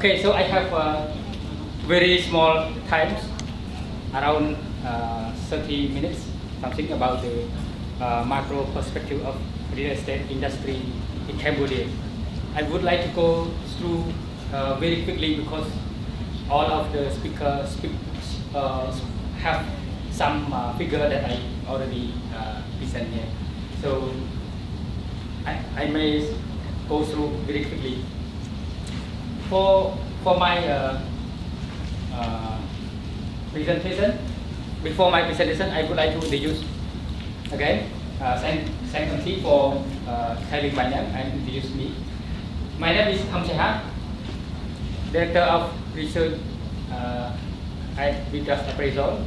Okay, so I have very small times, around 30 minutes, something about the macro perspective of real estate industry in Cambodia. I would like to go through very quickly because all of the speakers have some figure that I already present here. So I may go through very quickly. For my presentation, before my presentation, I would like to introduce again. Thank you for telling my name and introduce me. My name is Seiha, Director of Research at VTrust Appraisal.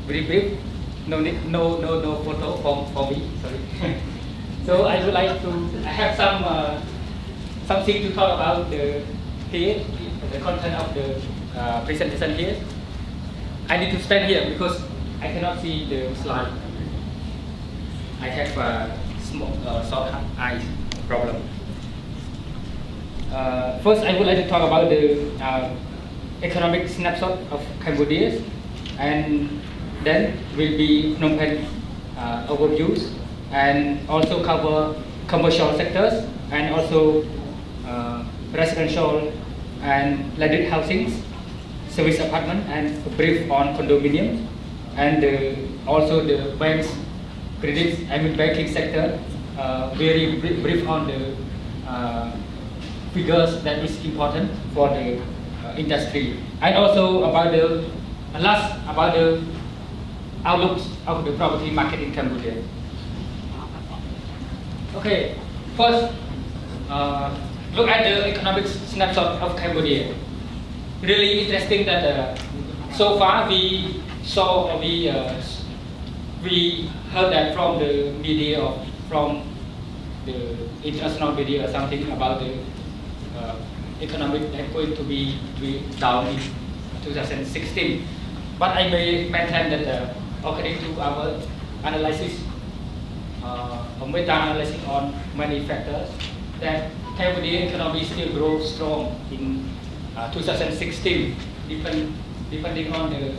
Very brief, no photo for me. Sorry. So I would like to have something to talk about the content of the presentation here. I need to stand here because I cannot see the slide. I have a short eyes problem. First, I would like to talk about the economic snapshot of Cambodia, and then will be Phnom Penh overviews, and also cover commercial sectors and also residential and landed housing, service apartment, and a brief on condominiums, and also the banks, credits, banking sector, very brief on the figures that is important for the industry, and also about the outlooks of the property market in Cambodia. Okay, first look at the economic snapshot of Cambodia. Really interesting that so far we heard that from the media or from the international media or something about the economic that going to be down in 2016. But I may maintain that according to our analysis, meta-analysis on many factors, that Cambodian economy still grows strong in 2016, depending on the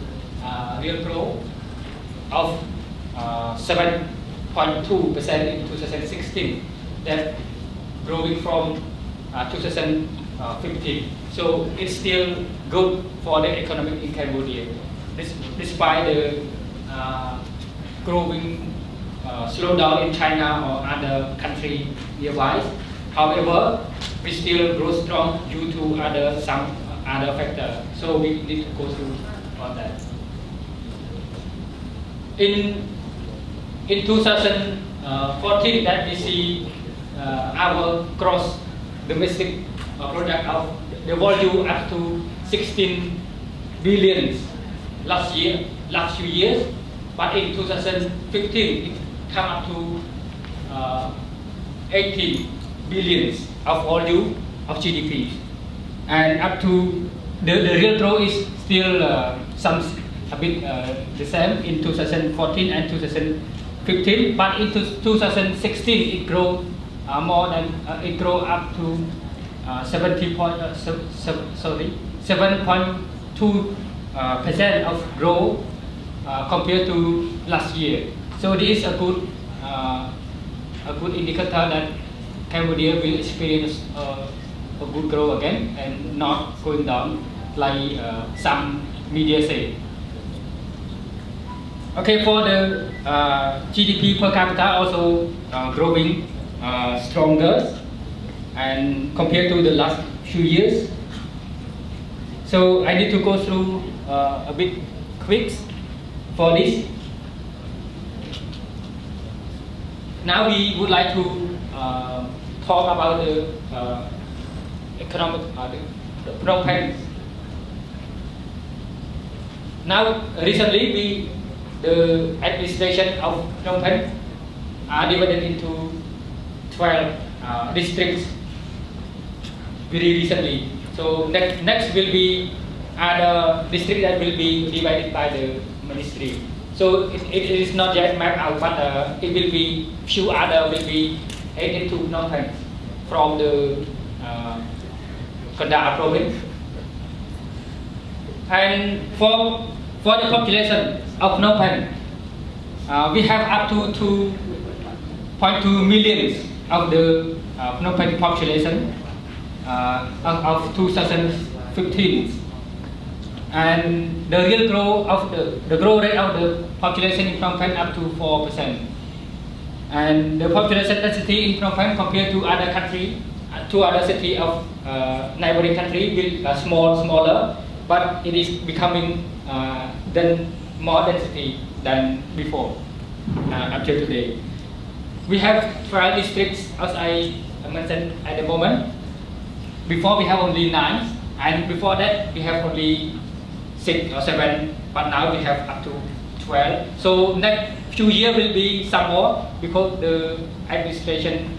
real growth of 7.2% in 2016, that growing from 2015. So it's still good for the economy in Cambodia, despite the growing slowdown in China or other country nearby. However, we still grow strong due to some other factors. So we need to go through on that. In 2014, that we see our gross domestic product of the volume up to 16 billion last few years, but in 2015 it come up to 18 billion of volume of GDP, and up to the real growth is still a bit the same in 2014 and 2015, but in 2016 it grow more than it grow up to 7.2% of growth compared to last year. So this is a good indicator that Cambodia will experience a good growth again and not going down like some media say. Okay, for the GDP per capita also growing stronger and compared to the last few years. So I need to go through a bit quick for this. Now we would like to talk about the economic the Phnom Penh. Now recently the administration of Phnom Penh are divided into 12 districts very recently. So next will be other district that will be divided by the ministry. So it is not yet mapped out, but it will be few other will be added to Phnom Penh. from the Kandahar province. And for the population of Phnom Penh, we have up to 2.2 million of the Phnom Penh population of 2015. And the real growth of the growth rate of the population in Phnom Penh up to 4%. And the population density in Phnom Penh compared to other country, to other city of neighboring country, will smaller, but it is becoming more density than before up to today. We have 12 districts, as I mentioned at the moment. Before we have only 9, and before that we have only 6 or 7, but now we have up to 12. So next few years will be some more, because the administration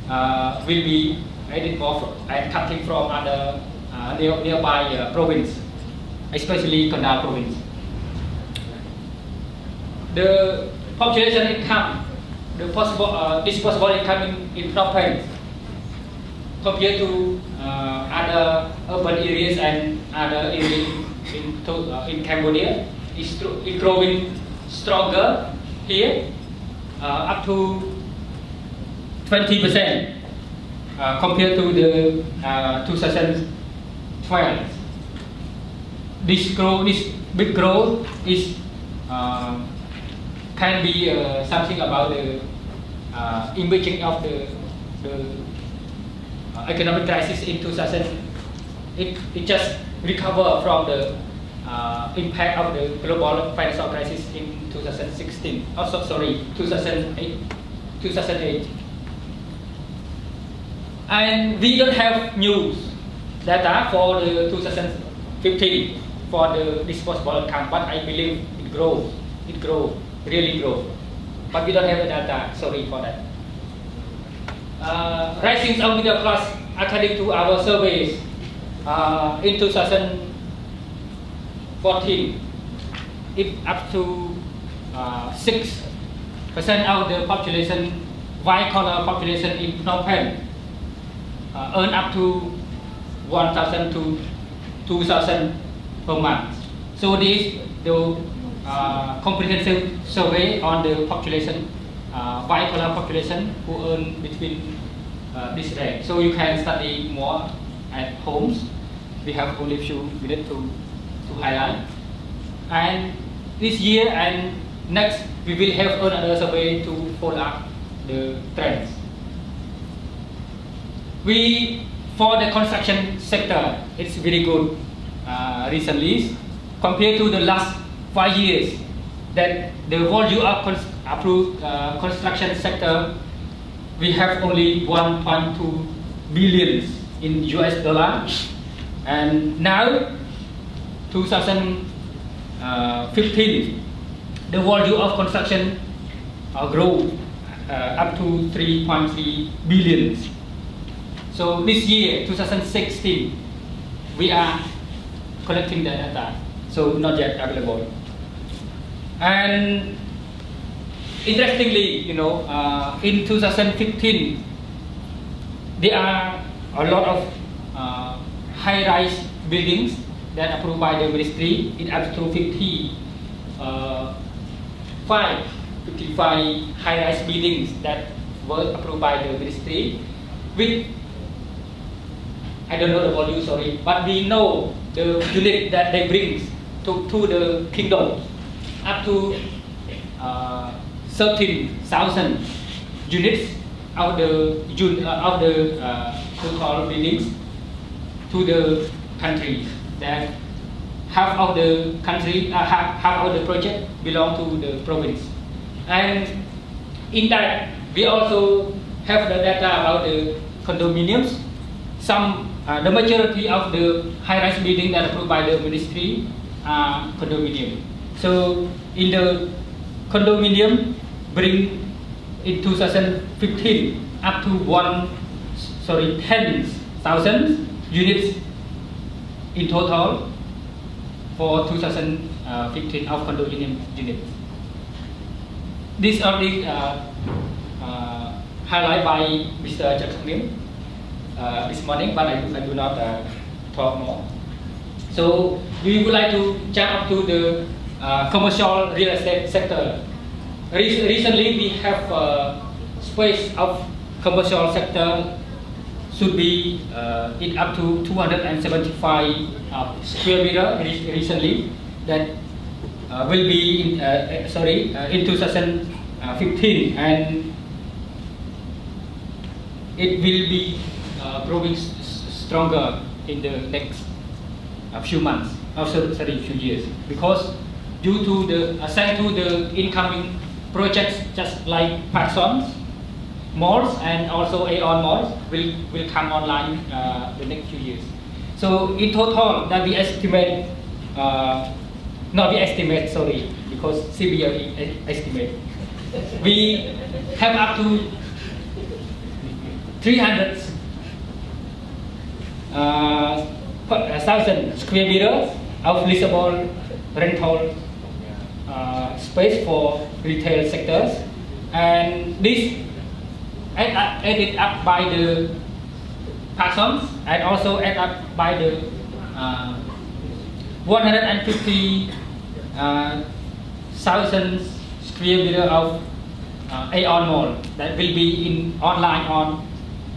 will be added more and cutting from other nearby province, especially Kandahar province. The population income, the disposable income in Phnom Penh compared to other urban areas and other areas in Cambodia is growing stronger here, up to 20% compared to the 2012. This big growth is can be something about the emerging of the economic crisis in 2000. It just recover from the impact of the global financial crisis in 2016. Also, sorry, 2008. And we don't have news data for the 2015 for the disposable income, but I believe it grows, really grows. But we don't have the data, sorry for that. Rising of middle class, according to our surveys, in 2014, it up to 6% of the population, white collar population in Phnom Penh, earn up to 1,000 to 2,000 per month. So this the comprehensive survey on the population, white collar population who earn between this range. So you can study more at homes. We have only a few minutes to highlight. And this year and next, we will have another survey to follow up the trends. For the construction sector, it's very good recently compared to the last 5 years. That the volume of approved construction sector, we have only 1.2 billion in US dollar, and now 2015, the volume of construction grew up to 3.3 billion. So this year, 2016, we are collecting the data, so not yet available. And interestingly, in 2015, there are a lot of high-rise buildings that are approved by the ministry. It up to 55 high-rise buildings that were approved by the ministry. With I don't know the volume, sorry, but we know the unit that they bring to the kingdom, up to 13,000 units of the so-called buildings to the country. That half of the country, half of the project belong to the province. And in that, we also have the data about the condominiums. The majority of the high-rise buildings that are approved by the ministry are condominium. So in the condominium, bring in 2015 up to 10,000 units in total for 2015 of condominium units. This are the highlighted by Mr. Jackson. this morning, but I do not talk more. So we would like to jump up to the commercial real estate sector. Recently, we have space of commercial sector should be it up to 275 square meter recently. That will be in 2015, and it will be growing stronger in the next few months, few years, because due to the incoming projects just like Parsons malls and also Aeon malls will come online the next few years. So in total, that we estimate, because CBRE estimate, we have up to 300,000 square meters of leasable rental space for retail sectors, and this added up by the Parsons and also added up by the 150,000 square meter of Aeon mall that will be online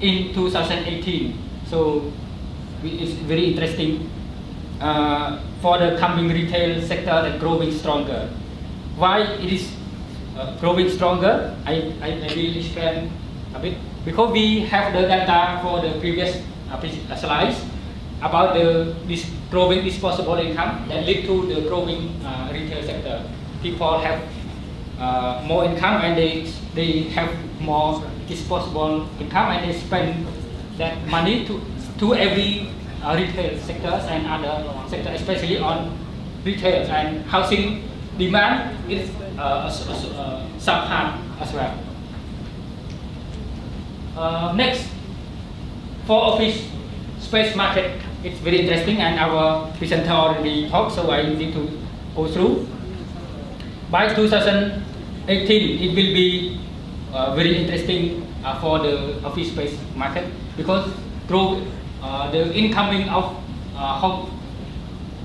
in 2018. So it's very interesting for the coming retail sector that growing stronger. Why it is growing stronger? I will explain a bit, because we have the data for the previous slides about this growing disposable income that lead to the growing retail sector. People have more income and they have more disposable income, and they spend that money to every retail sectors and other sectors, especially on retail, and housing demand is subhand as well. Next, for office space market, it's very interesting, and our presenter already talked, so I need to go through. By 2018, it will be very interesting for the office space market, because the incoming of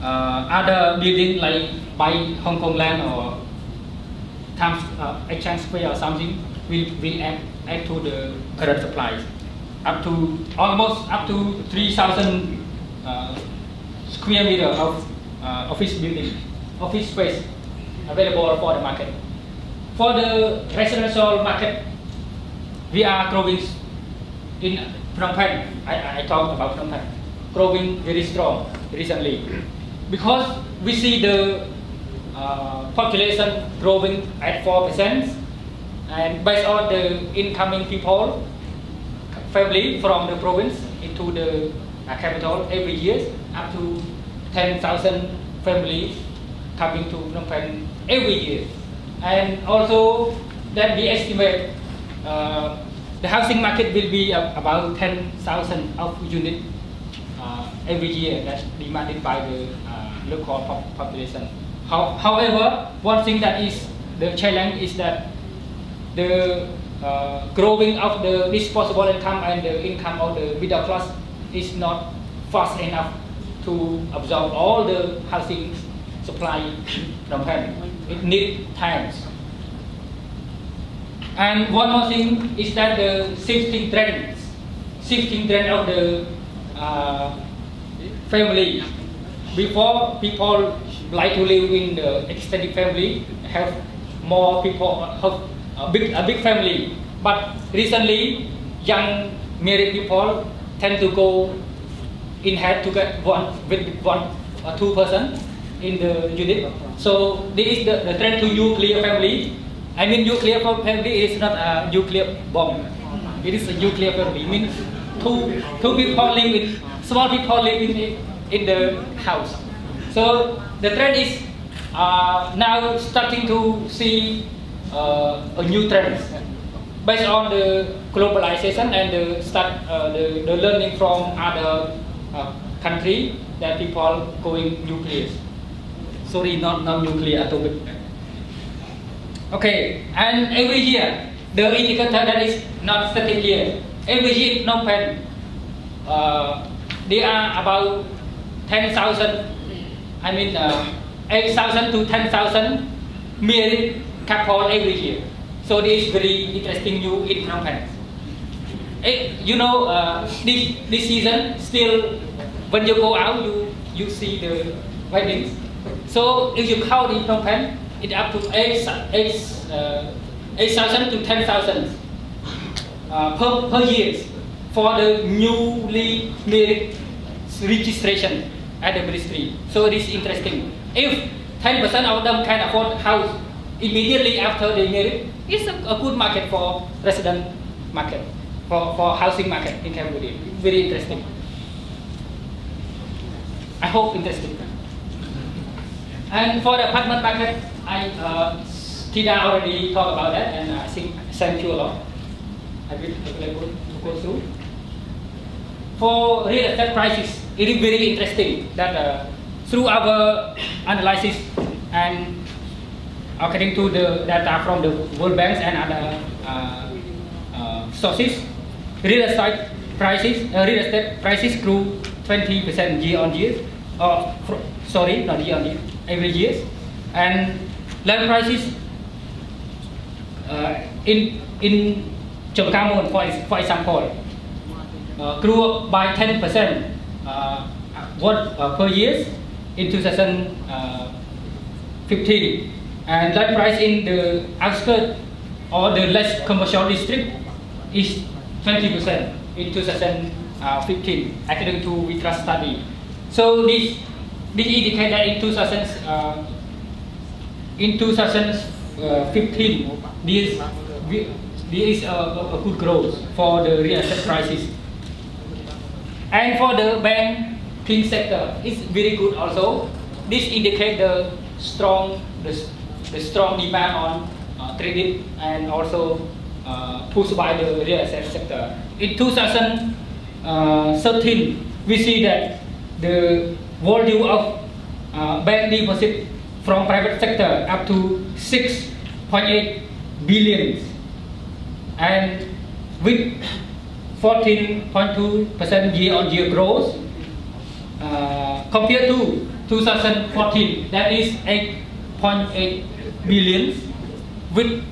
other buildings like by Hong Kong Land or Times Exchange Square or something will add to the current supply, almost up to 3,000 square meter of office space available for the market. For the residential market, we are growing in Phnom Penh. I talked about Phnom Penh, growing very strong recently, because we see the population growing at 4%, and based on the incoming people, family from the province into the capital every year, up to 10,000 families coming to Phnom Penh every year. And also that we estimate the housing market will be about 10,000 of units every year that's demanded by the local population. However, one thing that is the challenge is that the growing of the disposable income and the income of the middle class is not fast enough to absorb all the housing supply in Phnom Penh. It needs time. And one more thing is that the shifting trend of the family. Before, people like to live in the extended family, have more people, have a big family. But recently, young married people tend to go in head to get one or two person in the unit. So this is the trend to nuclear family. I mean, nuclear family is not a nuclear bomb. It is a nuclear family. It means two people live in, small people live in the house. So the trend is now starting to see a new trend based on the globalization and the learning from other country that people going nuclear. Sorry, not nuclear, atomic. Okay, and every year the indicator that is not static here. Every year in Phnom Penh, they are about 10,000. 8,000 to 10,000 married couple every year. So this is very interesting new in Phnom Penh. This season still, when you go out, you see the weddings. So if you count in Phnom Penh, it's up to 8,000 to 10,000 per year for the newly married registration at the ministry. So it is interesting. If 10% of them can afford house immediately after they marry, it's a good market for resident market, for housing market in Cambodia. Very interesting. I hope interesting. And for the apartment market, Tida already talked about that, and I think thank you a lot. I will go through. For real estate prices, it is very interesting that through our analysis and according to the data from the World Bank and other sources, real estate prices grew 20% year on year. Sorry, not year on year, every year. And land prices in Chongkamon, for example, grew by 10% per year in 2015, and land price in the outskirts or the less commercial district is 20% in 2015, according to VTrust study. So this indicates that in 2015, there is a good growth for the real estate prices. And for the banking sector, it's very good also. This indicates the strong demand on credit, and also pushed by the real estate sector. In 2013, we see that the volume of bank deposit from private sector up to 6.8 billion, and with 14.2% year-on-year growth compared to 2014, that is 8.8 billion with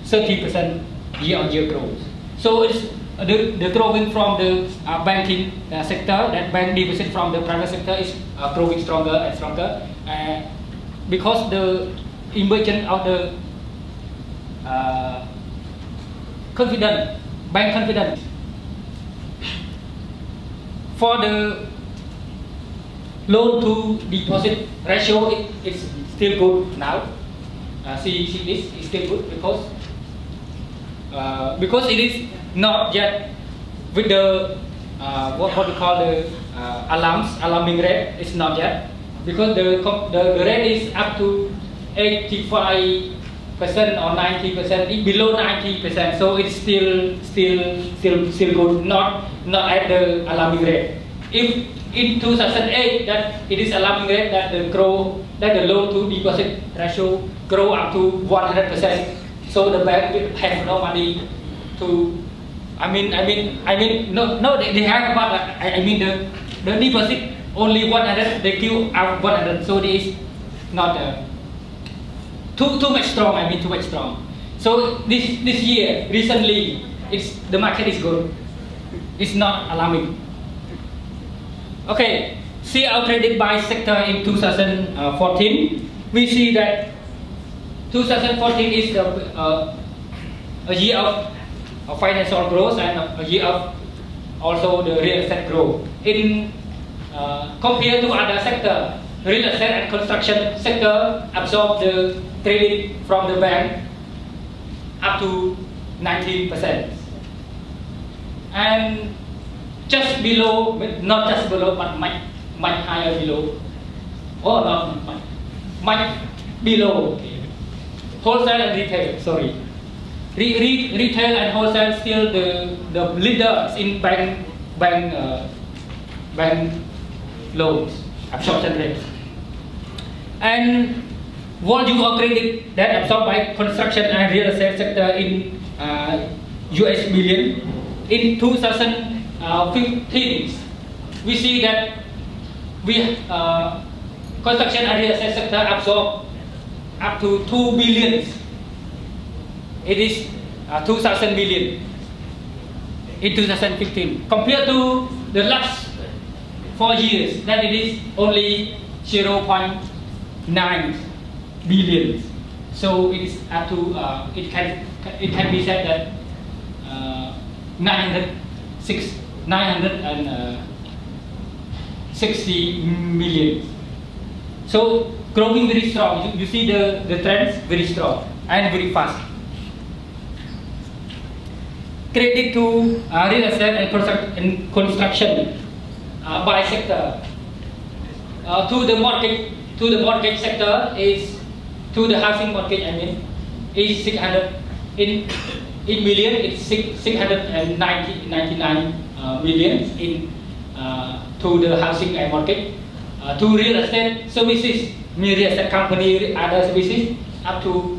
30% year-on-year growth. So it's the growing from the banking sector, that bank deposit from the private sector is growing stronger and stronger, because the emergence of the bank confidence. For the loan to deposit ratio, it's still good now. See this is still good because it is not yet with the what we call the alarming rate. It's not yet, because the rate is up to 85% or 90%, below 90%. So it's still good, not at the alarming rate. If in 2008 that it is alarming rate that the loan to deposit ratio grow up to 100%, so the bank will have no money to. They have, but the deposit only 100, they give out 100, so this is not too much strong. Too much strong. So this year, recently, the market is good. It's not alarming. Okay, see our credit by sector in 2014. We see that 2014 is a year of financial growth and a year of also the real estate growth. In compared to other sector, real estate and construction sector absorb the credit from the bank up to 19%, and just below, not just below, but much higher below, or not much below, wholesale and retail. Sorry, retail and wholesale still the leaders in bank loans absorption rates, and volume of credit that absorbed by construction and real estate sector in US billion in 2015 2015, we see that construction and real estate sector absorbed up to 2 billion. It is 2,000 million in 2015. Compared to the last 4 years, that it is only 0.9 billion. So it is up to it can be said that 960 million. So growing very strong. You see the trends very strong and very fast. Credit to real estate and construction by sector. To the mortgage sector is to the housing mortgage. I mean, is 600 in million. It's 699 million in to the housing and mortgage. To real estate services, real estate company, other services, up to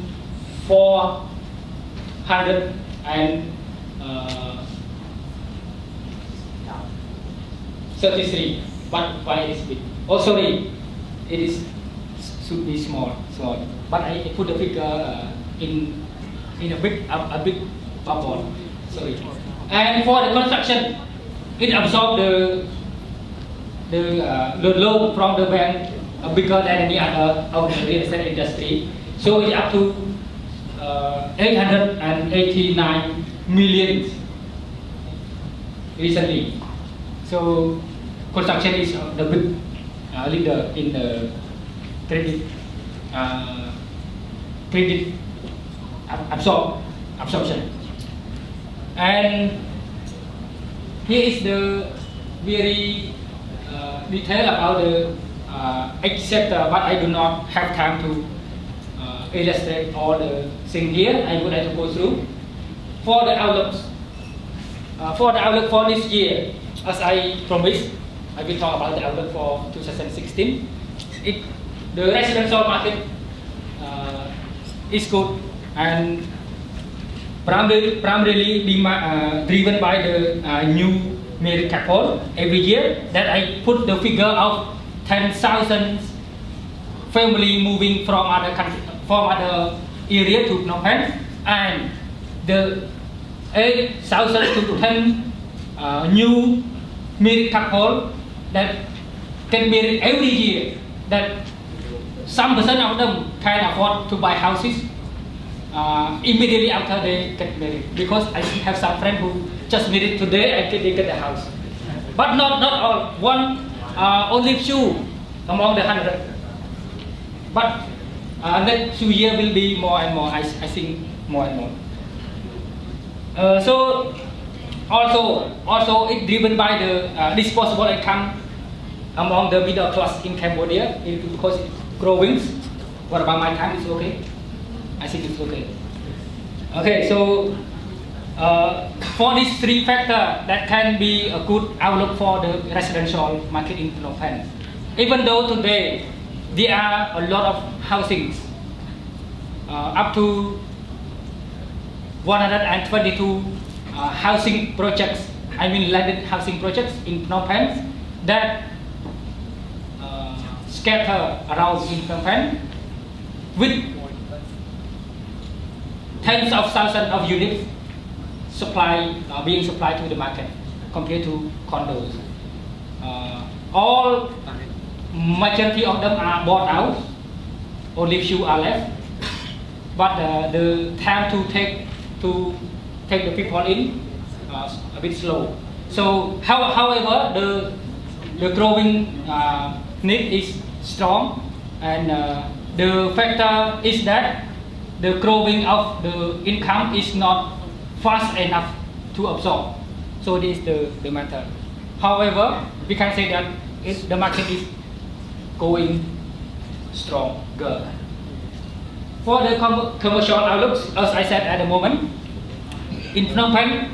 433. But why is big? Oh, sorry, it is should be small. But I put the figure in a big bubble. Sorry. And for the construction, it absorbed the loan from the bank bigger than any other of the real estate industry. So it's up to 889 million recently. So construction is the big leader in the credit absorption. And here is the very detail about the each sector, but I do not have time to illustrate all the things here. I would like to go through. For the outlooks, for this year, as I promised, I will talk about the outlook for 2016. The residential market is good and primarily driven by the new married couple every year. That I put the figure of 10,000 family moving from other country, from other area to Phnom Penh, and the 8,000 to 10 new married couple that get married every year. That some percent of them can afford to buy houses immediately after they get married. Because I have some friends who just married today and they get a house. But not all. Only few among the 100. But next few years will be more and more. I think more and more. So also it's driven by the disposable income among the middle class in Cambodia, because it's growing. What about my time? It's okay. I think it's okay. Okay, so for these three factors, that can be a good outlook for the residential market in Phnom Penh. Even though today there are a lot of housings, up to 122 housing projects, I mean landed housing projects in Phnom Penh that scatter around in Phnom Penh with tens of thousands of units being supplied to the market compared to condos. All majority of them are bought out, only few are left. But the time to take the people in a bit slow. So, however, the growing need is strong, and the factor is that the growing of the income is not fast enough to absorb. So this is the matter. However, we can say that the market is going stronger. For the commercial outlooks, as I said at the moment, in Phnom Penh,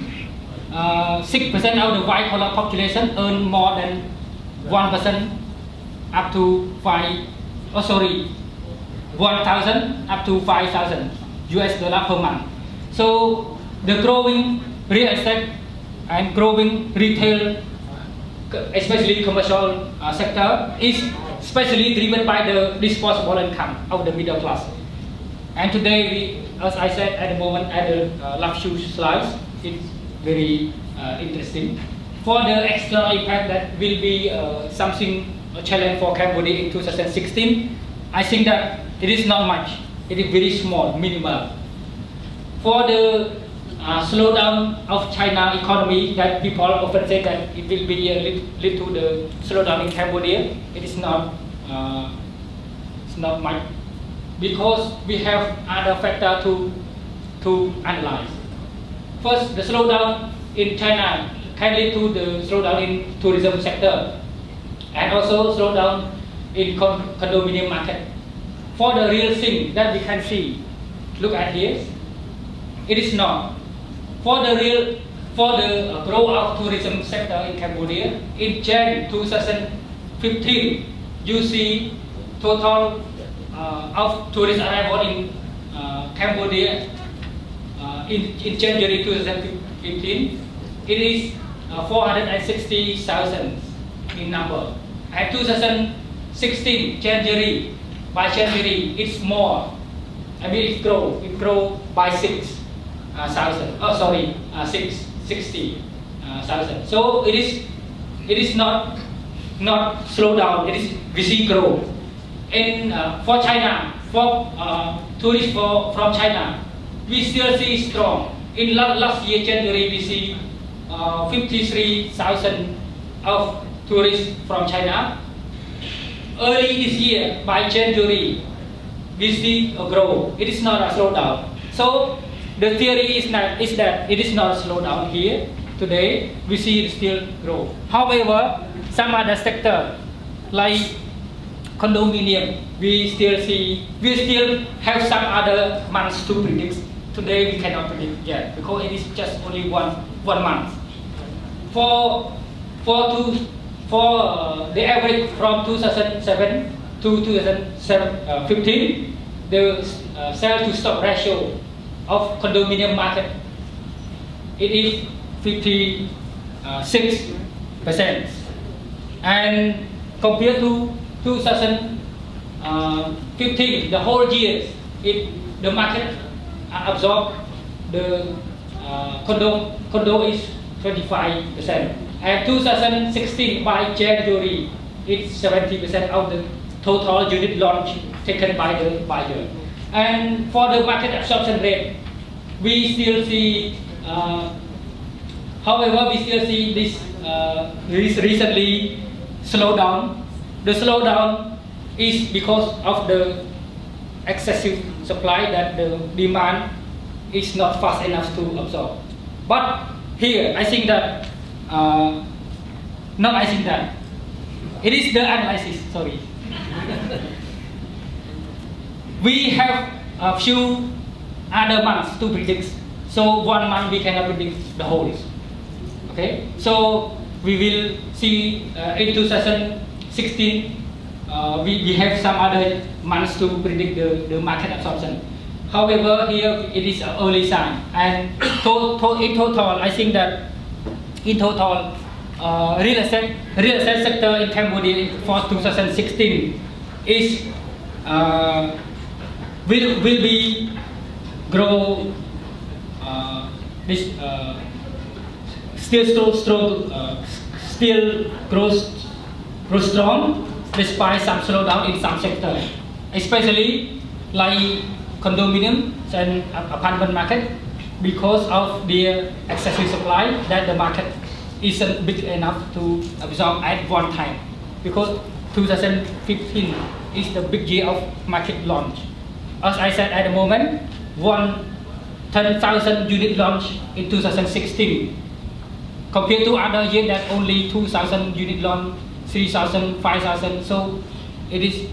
6% of the white collar population earn more than 1% up to 1,000 up to 5,000 US dollar per month. So the growing real estate and growing retail, especially commercial sector, is especially driven by the disposable income of the middle class. And today, as I said at the moment, at the last few slides, it's very interesting. For the external impact that will be something a challenge for Cambodia in 2016, I think that it is not much. It is very small, minimal. For the slowdown of China economy, that people often say that it will be lead to the slowdown in Cambodia. It is not. It's not much, because we have other factors to analyze. First, the slowdown in China can lead to the slowdown in tourism sector, and also slowdown in condominium market. For the real thing that we can see, look at here, it is not. For the growth of tourism sector in Cambodia, in Jan 2015, you see total of tourist arrival in Cambodia in January 2015, it is 460,000 in number. And 2016 by January it's more. I mean it grow by 6,000. Oh sorry, 60,000. So it is not slow down. It is we see growth. And for China, for tourists from China, we still see strong. In last year January we see 53,000 of tourists from China. Early this year, by January, we see a growth. It is not a slowdown. So the theory is that it is not a slowdown here. Today, we see it still grow. However, some other sector like condominium, we still have some other months to predict. Today we cannot predict yet because it is just only one month. For the average from 2007 to 2015, the sell to stock ratio of condominium market, it is 56%, and compared to 2015, the whole year, the market absorbed the condo is 25%, and 2016 by January, it's 70% of the total unit launch taken by the buyer. And for the market absorption rate, we still see, however, we still see this recently slowdown. The slowdown is because of the excessive supply that the demand is not fast enough to absorb. But here, I think that, it is the analysis, sorry. We have a few other months to predict, so 1 month we cannot predict the whole. Okay, so we will see in 2016 we have some other months to predict the market absorption. However, here it is an early sign, and in total, I think that in total, real estate sector in Cambodia for 2016 is will be grow still grows strong despite some slowdown in some sectors, especially like condominium and apartment market, because of the excessive supply that the market isn't big enough to absorb at one time, because 2015 is the big year of market launch. As I said at the moment, 10,000 unit launch in 2016 compared to other year that only 2,000 unit launch, 3,000, 5,000. So it is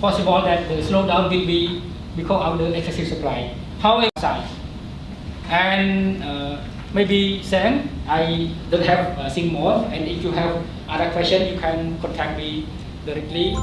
possible that the slowdown will be because of the excessive supply. However, and maybe Sam, I don't have anything more, and if you have other questions, you can contact me directly.